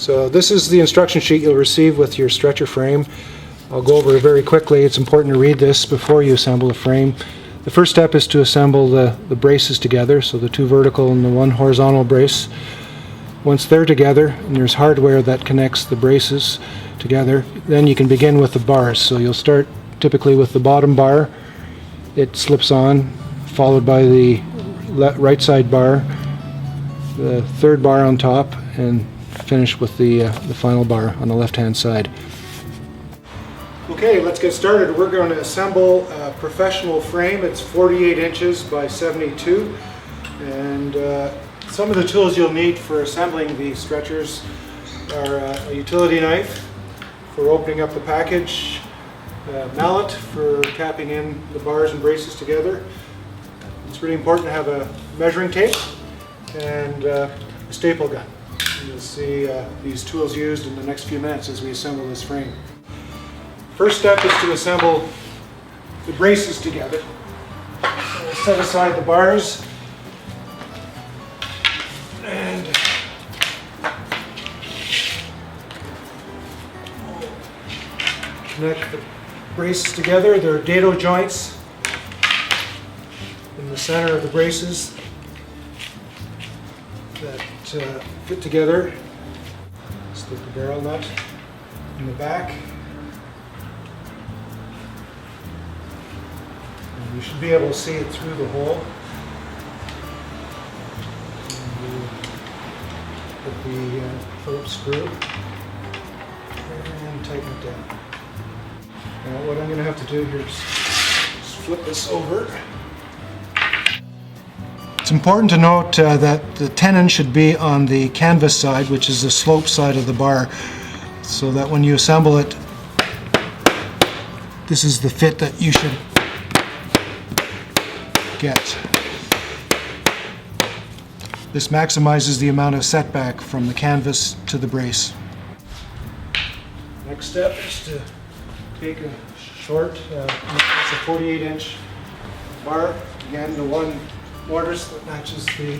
So this is the instruction sheet you'll receive with your stretcher frame. I'll go over it very quickly. It's important to read this before you assemble the frame. The first step is to assemble the braces together, so the two vertical and the one horizontal brace. Once they're together, and there's hardware that connects the braces together, then you can begin with the bars. So you'll start typically with the bottom bar. It slips on, followed by the right side bar, the third bar on top, and finish with the final bar on the left-hand side. Okay, let's get started. We're going to assemble a professional frame. It's 48 inches by 72, and some of the tools you'll need for assembling these stretchers are a utility knife for opening up the package, a mallet for tapping in the bars and braces together. It's really important to have a measuring tape and a staple gun. You'll see these tools used in the next few minutes as we assemble this frame. First step is to assemble the braces together. So we'll set aside the bars and connect the braces together. There are dado joints in the center of the braces that fit together. Slip the barrel nut in the back. And you should be able to see it through the hole. Put the Phillips screw and tighten it down. Now what I'm going to have to do here is just flip this over. It's important to note that the tenon should be on the canvas side, which is the slope side of the bar, so that when you assemble it, this is the fit that you should get. This maximizes the amount of setback from the canvas to the brace. Next step is to take a short, it's a 48-inch bar, again the one mortise that matches the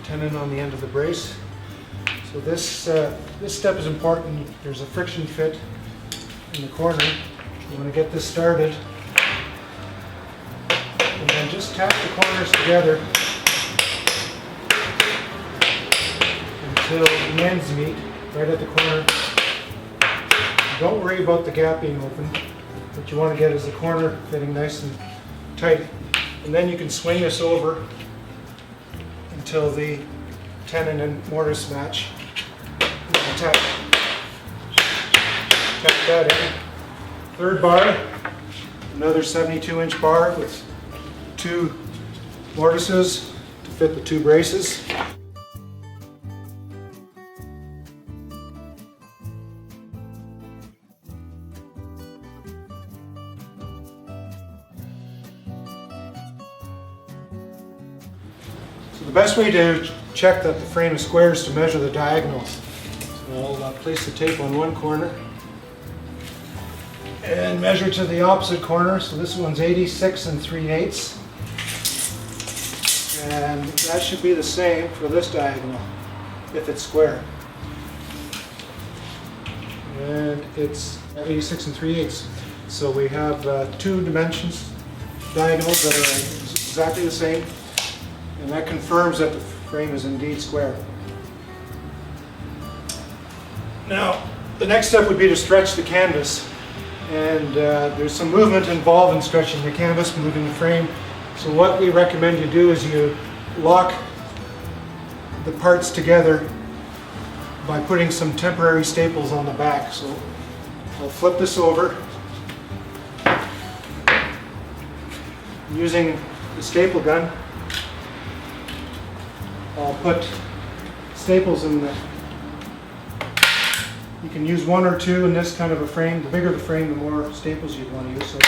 tenon on the end of the brace. So this step is important. There's a friction fit in the corner. You want to get this started, and then just tap the corners together until the ends meet right at the corner. Don't worry about the gap being open. What you want to get is the corner fitting nice and tight. And then you can swing this over until the tenon and mortise match. And tap that in. Third bar, another 72-inch bar with two mortises to fit the two braces. So the best way to check that the frame is square is to measure the diagonals. So I'll place the tape on one corner and measure to the opposite corner. So this one's 86 3/8, and that should be the same for this diagonal if it's square. And it's 86 3/8. So we have two dimensions, diagonals that are exactly the same. And that confirms that the frame is indeed square. Now, the next step would be to stretch the canvas. And there's some movement involved in stretching the canvas, moving the frame. So what we recommend you do is you lock the parts together by putting some temporary staples on the back. So I'll flip this over. Using the staple gun, I'll put staples in the, you can use one or two in this kind of a frame. The bigger the frame, the more staples you'd want to use. So